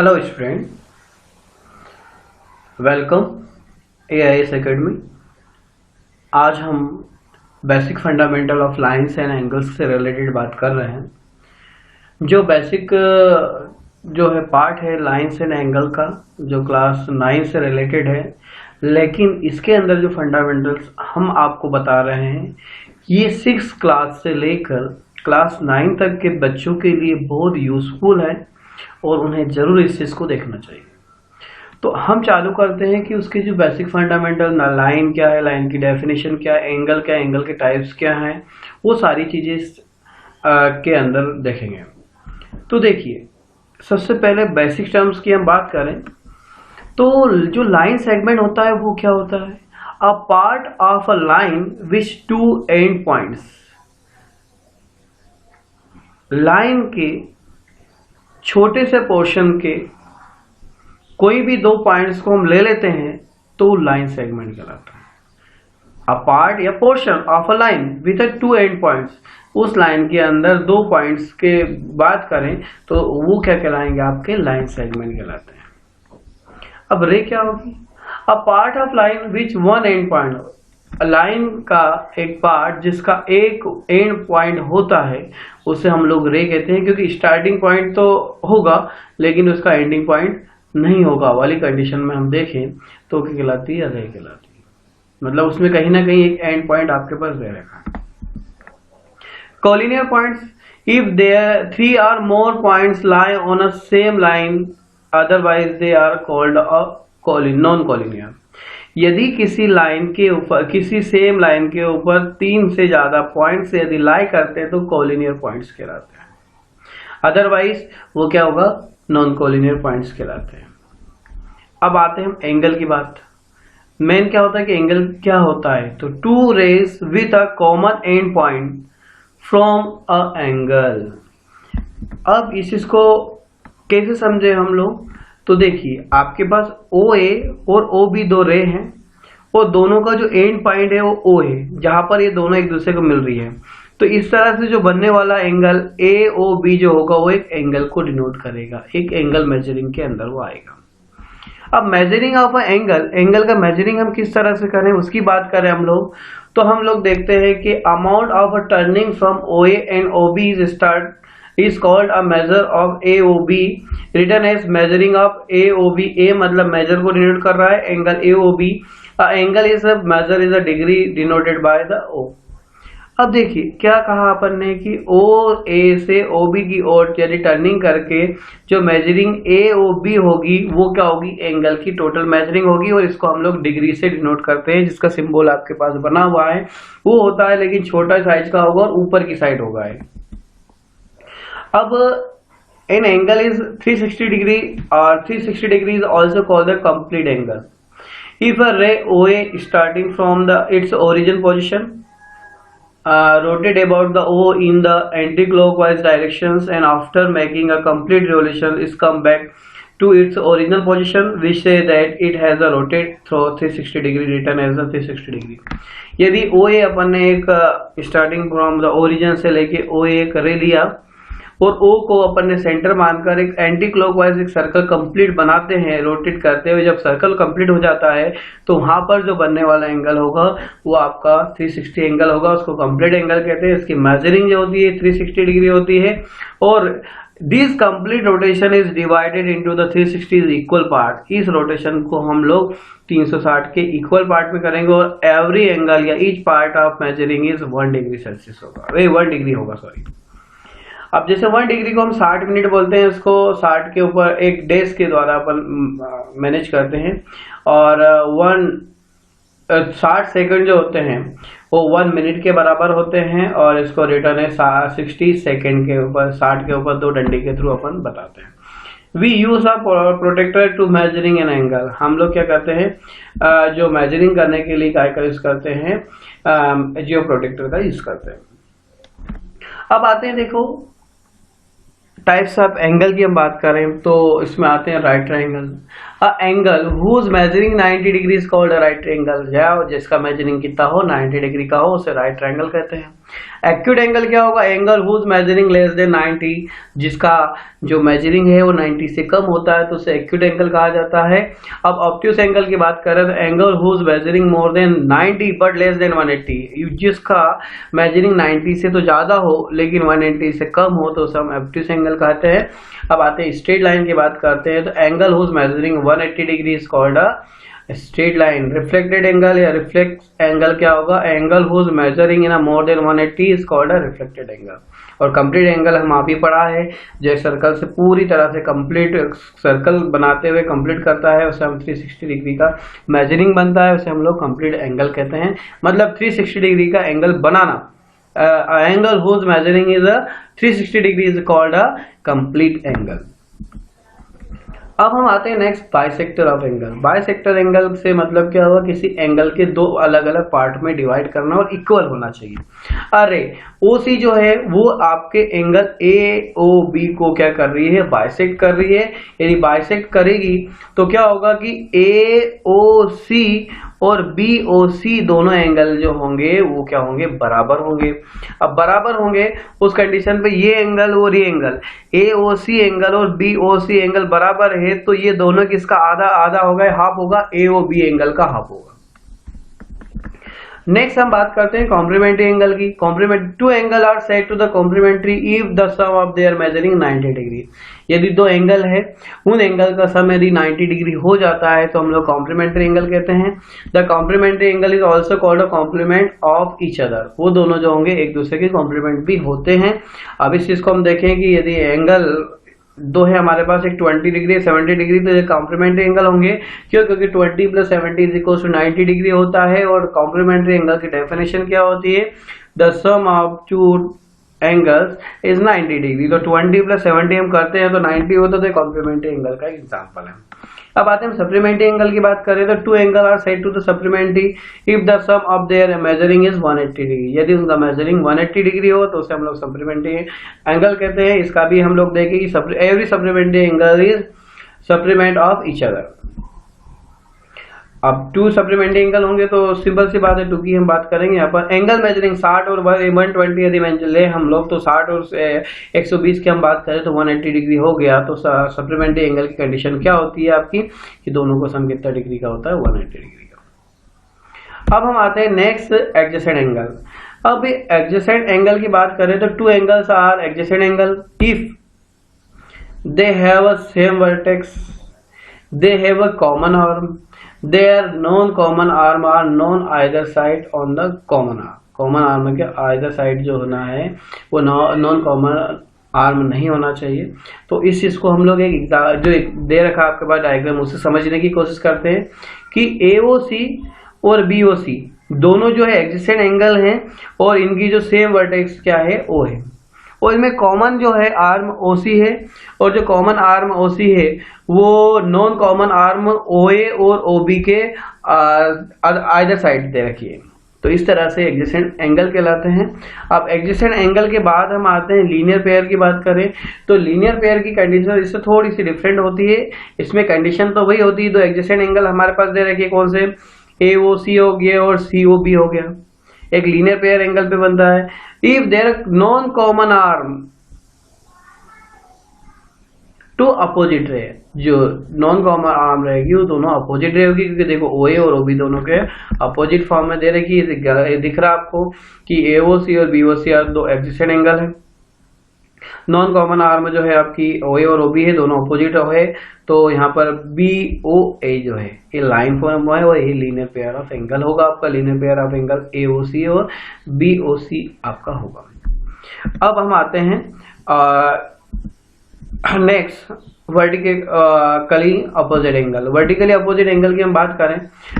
Hello student, welcome AIS academy. आज हम basic fundamental of lines and angles से related बात कर रहे हैं। जो बेसिक जो है पार्ट है लाइंस एंड एंगल का, जो क्लास 9 से रिलेटेड है, लेकिन इसके अंदर जो फंडामेंटल्स हम आपको बता रहे हैं ये 6 क्लास से लेकर क्लास 9 तक के बच्चों के लिए बहुत यूजफुल है और उन्हें जरूर इस चीज को देखना चाहिए। तो हम चालू करते हैं कि उसके जो बेसिक फंडामेंटल, लाइन क्या है, लाइन की डेफिनेशन क्या है, एंगल क्या है, एंगल के टाइप्स क्या हैं, वो सारी चीजें के अंदर देखेंगे। तो देखिए, सबसे पहले बेसिक टर्म्स की हम बात करें तो जो लाइन सेगमेंट होता है वो क्या होता है? A part of a line which two end points. Line के छोटे से पोर्शन के कोई भी दो पॉइंट्स को हम ले लेते हैं तो लाइन सेगमेंट कहलाता है। अ पार्ट या portion of a line with two end points, उस लाइन के अंदर दो पॉइंट्स के बात करें तो वो क्या कहलाएंगे? आपके लाइन सेगमेंट कहलाते हैं। अब रे क्या होगी? अ part of line which one and point. Line का एक पार्ट जिसका एक एंड पॉइंट होता है उसे हम लोग रे कहते हैं, क्योंकि स्टार्टिंग पॉइंट तो होगा लेकिन उसका एंडिंग पॉइंट नहीं होगा वाली कंडीशन में हम देखें तो क्या कहलाती है? रे कहलाती है। मतलब उसमें कहीं ना कहीं एक एंड पॉइंट आपके पास दे रखा है। Collinear points, if there 3 or more points lie on a same line, otherwise they are called a non collinear. यदि किसी लाइन के ऊपर, किसी सेम लाइन के ऊपर 3 से ज्यादा पॉइंट्स यदि लाई करते हैं तो कोलिनियर पॉइंट्स कहलाते हैं, अदरवाइज वो क्या होगा? नॉन कोलिनियर पॉइंट्स कहलाते हैं। अब आते हैं हम एंगल की बात। मेन क्या होता है कि एंगल क्या होता है? तो two rays with a common end point from a angle. अब इस चीज को कैसे समझे हम लोग? तो देखिए, आपके पास OA और OB दो रे हैं और दोनों का जो एंड पॉइंट है वो O है, जहां पर ये दोनों एक दूसरे को मिल रही है। तो इस तरह से जो बनने वाला एंगल AOB जो होगा वो एक एंगल को डिनोट करेगा, एक एंगल मेजरिंग के अंदर वो आएगा। अब measuring of a angle, angle का मेजरिंग हम किस तरह से करें उसकी बात करें हम लोग, तो हम लोग देखते हैं कि amount of a turning from OA and OB is called a measure of AOB, written as measuring of AOB। A मतलब मेजर को डिनोट कर रहा है, angle AOB। Angle is a measure is a degree denoted by the O। अब देखिए क्या कहा अपन ने कि OA से OB की ओर यदि टर्निंग करके जो मेजरिंग AOB होगी वो क्या होगी? एंगल की टोटल मेजरिंग होगी, और इसको हम लोग डिग्री से डिनोट करते हैं, जिसका सिंबल आपके पास बना हुआ है वो होता है, लेकिन छोटा साइज का होगा और ऊपर की साइड होगा। अब an angle is 360 degree, or 360 degree is also called the complete angle. If a ray OA starting from its origin position rotate about the O in the anti-clockwise directions, and after making a complete revolution is come back to its original position, we say that it has a rotate through 360 degree, written as a 360 degree। यदि OA अपन ने एक starting from the origin से लेके OA एक रे लिया और O को अपन ने सेंटर मानकर एक एंटी क्लॉकवाइज एक सर्कल कंप्लीट बनाते हैं, रोटेट करते हुए। जब सर्कल कंप्लीट हो जाता है तो वहां पर जो बनने वाला एंगल होगा वो आपका 360 एंगल होगा, उसको कंप्लीट एंगल कहते हैं। इसकी मेजरिंग जो होती है 360 डिग्री होती है, और this complete rotation is divided into the 360 equal part. इस रोटेशन को हम लोग 360 के इक्वल पार्ट में करेंगे, और एवरी एंगल या each part of measuring is 1 degree Celsius होगा, 1 डिग्री होगा, सॉरी। अब जैसे 1 डिग्री को हम 60 मिनट बोलते हैं, इसको 60 के ऊपर एक डेज के द्वारा अपन मैनेज करते हैं, और 60 सेकंड जो होते हैं वो 1 मिनट के बराबर होते हैं, और इसको रिटर्न है 60 सेकंड के ऊपर, 60 के ऊपर 2 डंडे के थ्रू अपन बताते हैं। We use a protractor to measuring an angle. हम लोग क्या करते हैं, जो मेजरिंग करने के लिए क्या यूज करते हैं? जियो प्रोटेक्टर का यूज करते हैं। अब आते हैं, देखो टाइप्स ऑफ एंगल की हम बात करें तो इसमें आते हैं right triangle. A angle whose measuring 90 degree is called a right triangle. जिसका मेजरिंग कितना हो 90 डिग्री का हो उसे राइट ट्रायंगल कहते हैं। एक्यूट एंगल क्या होगा? Angle whose measuring less than 90, जिसका जो मेजरिंग है वो 90 से कम होता है तो उसे एक्यूट एंगल कहा जाता है। अब ऑब्ट्यूस एंगल की बात करें तो angle whose measuring more than 90 but less than 180, जिसका मेजरिंग 90 से तो ज्यादा हो लेकिन 180 से कम हो तो उसे हम ऑब्ट्यूस एंगल कहते हैं। अब आते हैं स्ट्रेट लाइन की बात करते हैं तो angle whose measuring 180 degree is called a straight line. Reflected angle या रिफ्लेक्स एंगल क्या होगा? Angle whose measuring in more than 180 is called a reflected angle. और कंप्लीट एंगल हम आप ही पढ़ा है, जो सर्कल से पूरी तरह से कंप्लीट सर्कल बनाते हुए कंप्लीट करता है उसे हम 360 डिग्री का मेजरिंग बनता है, उसे हम लोग कंप्लीट एंगल कहते हैं। मतलब 360 डिग्री का एंगल बनाना। Angle whose measuring is 360 degree is called a complete angle. अब हम आते हैं next bisector of angle. Bisector angle से मतलब क्या होगा? किसी एंगल के दो अलग अलग पार्ट में डिवाइड करना और इक्वल होना चाहिए। अरे OC जो है वो आपके एंगल AOB को क्या कर रही है? बाइसेक्ट कर रही है। यदि बाइसेक्ट करेगी तो क्या होगा कि AOC और BOC दोनों एंगल जो होंगे वो क्या होंगे? बराबर होंगे। अब बराबर होंगे उस कंडीशन पे ये एंगल और ये एंगल AOC एंगल और BOC एंगल बराबर है तो ये दोनों किसका आधा आधा होगा? हाफ होगा। AOB एंगल का हाफ होगा। नेक्स्ट हम बात करते हैं कॉम्प्लीमेंट्री एंगल की। Complement two angle are set to the complementary if the sum of their measuring 90 degree. यदि दो एंगल है उन एंगल का सम यदि 90 डिग्री हो जाता है तो हम लोग कॉम्प्लीमेंट्री एंगल कहते हैं। The complementary angle is also called a complement of each other. वो दोनों जो होंगे एक दूसरे के कॉम्प्लीमेंट भी होते हैं। अब इस चीज को हम देखें कि यदि एंगल दो है हमारे पास, एक 20 डिग्री 70 डिग्री, तो ये कॉम्प्लीमेंट्री एंगल होंगे। क्यों? क्योंकि 20 + 70 = 90 डिग्री होता है। और कॉम्प्लीमेंट्री एंगल की डेफिनेशन क्या होती है? The sum of two angles is 90 degree. तो 20 + 70 हम करते हैं तो 90 होता है, तो कॉम्प्लीमेंट्री एंगल का एग्जाम्पल है। अब आते हैं सप्लीमेंट्री एंगल की बात करें तो two angle are set to the supplementary if the sum of their measuring is 180 degree. यदि उनका मेजरिंग 180 डिग्री हो तो उसे हम लोग सप्लीमेंट्री एंगल कहते हैं। इसका भी हम लोग देखें कि every supplementary angle is supplement of each other. अब टू सप्लीमेंट्री एंगल होंगे तो सिंपल सी बात है, टू की हम बात करेंगे। यहाँ पर एंगल मेजरिंग 60 और 120 यदि ले हम लोग तो 60 और 120 की हम बात करें तो 180 डिग्री हो गया। तो सप्लीमेंट्री एंगल की कंडीशन क्या होती है आपकी कि दोनों का सम कितना डिग्री का होता है? 180 डिग्री का। अब हम आते हैं नेक्स्ट एडजेसेंट एंगल। अब एडजेसेंट एंगल की बात करें तो two angles are adjacent angle if they have a same vertex, they have a common arm, their non-common arm are known either side on the common arm। Common arm के either side जो होना है वो non common arm नहीं होना चाहिए। तो इस चीज को हम लोग जो दे रखा आपके पास डायग्राम उससे समझने की कोशिश करते हैं कि AOC और BOC दोनों जो है एडजेसेंट एंगल हैं और इनकी जो सेम वर्टेक्स क्या है O है। और इनमें कॉमन जो है आर्म OC है और जो कॉमन आर्म OC है वो नॉन कॉमन आर्म OA और OB के आइदर साइड दे रखी है। तो इस तरह से एडजेसेंट एंगल कहलाते हैं। अब एडजेसेंट एंगल के बाद हम आते हैं लीनियर पेयर की बात करें तो लीनियर पेयर की कंडीशन इससे थोड़ी सी डिफरेंट होती है। इसमें कंडीशन तो वही होती है, तो एडजेसेंट एंगल हमारे पास दे रखी है कौन से? AOC हो गया और COB हो गया। एक लीनियर पेयर एंगल पे बनता है if their non common arm two opposite ray. जो नॉन कॉमन आर्म रहेगी वो दोनों अपोजिट रे होगी, क्योंकि देखो OA और OB दोनों के अपोजिट फॉर्म में दे रखी है। दिख रहा है आपको कि AOC और BOC दो एडजेसेंट एंगल है। नॉन कॉमन आर्म जो है आपकी OA और OB है, दोनों अपोजिट है। तो यहाँ पर BOA जो है ये लाइन फॉर्म है और ये लीनियर पेयर ऑफ एंगल होगा आपका। Linear pair of angle AOC और BOC आपका होगा। अब हम आते हैं next vertically opposite angle. Vertically opposite angle की हम बात करें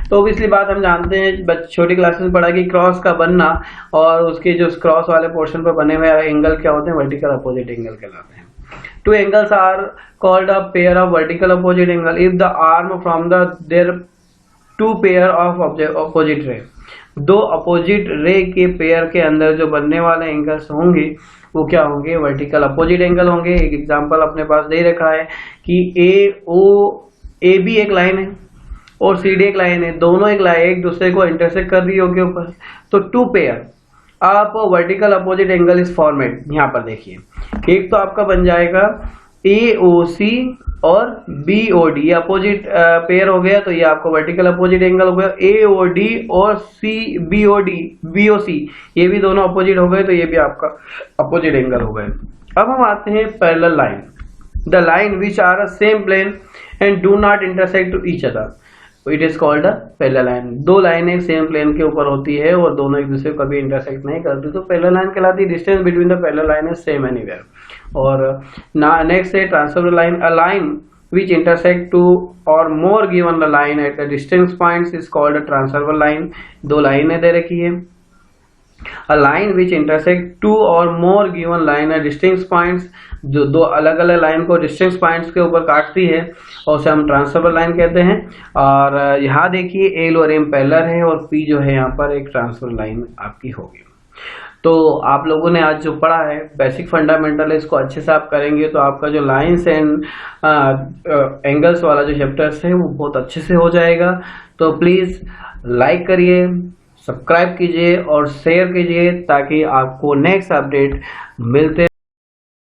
तो ऑब्वियसली बात हम जानते हैं, छोटी क्लासेस में पढ़ा कि क्रॉस का बनना और उसके जो क्रॉस वाले पोर्शन पर बने हुए एंगल क्या होते हैं? वर्टिकल अपोजिट एंगल कहलाते हैं। Two angles are called a pair of vertical opposite angle if the arm from the their two pair of opposite ray. दो अपोजिट रे के पेयर के अंदर जो बनने वाले एंगल्स होंगे वो क्या होंगे? वर्टिकल अपोजिट एंगल होंगे। एक एग्जांपल अपने पास दे रखा है कि AB एक लाइन है और CD एक लाइन है, दोनों एक दूसरे को इंटरसेक्ट कर रही होगी ऊपर। तो टू पेयर आप वर्टिकल अपोजिट एंगल इस फॉर्मेट, यहाँ पर देखिए, एक तो आपका बन जाएगा AOC और BOD, ये अपोजिट पेयर हो गया, तो ये आपका वर्टिकल अपोजिट एंगल हो गया। AOD और BOC ये भी दोनों अपोजिट हो गए, तो ये भी आपका अपोजिट एंगल हो गए। अब हम आते हैं parallel line, the line which are a same plane and do not intersect to each other, it is called a parallel line. दो लाइनें सेम प्लेन के ऊपर होती है और दोनों एक दूसरे को कभी इंटरसेक्ट नहीं करती, तो पैरेलल लाइन कहलाती है। Distance between the parallel line is same anywhere. और नेक्स्ट है transfer line, a line which intersect two or more given the line at the distance points is called a transversal line। दो लाइनें दे रखी है, a line which intersect two or more given line at distance points, जो दो अलग अलग line को distance points के ऊपर काटती है और उसे हम ट्रांसफर लाइन कहते हैं। और यहाँ देखिए एल और एम पैरेलल है और पी जो है यहाँ पर एक ट्रांसफर लाइन आपकी होगी। तो आप लोगों ने आज जो पढ़ा है बेसिक फंडामेंटल है, इसको अच्छे से आप करेंगे तो आपका जो लाइंस एंड एंगल्स वाला जो चैप्टर्स है वो बहुत अच्छे से हो जाएगा। तो प्लीज लाइक करिए, सब्सक्राइब कीजिए और शेयर कीजिए ताकि आपको नेक्स्ट अपडेट मिलते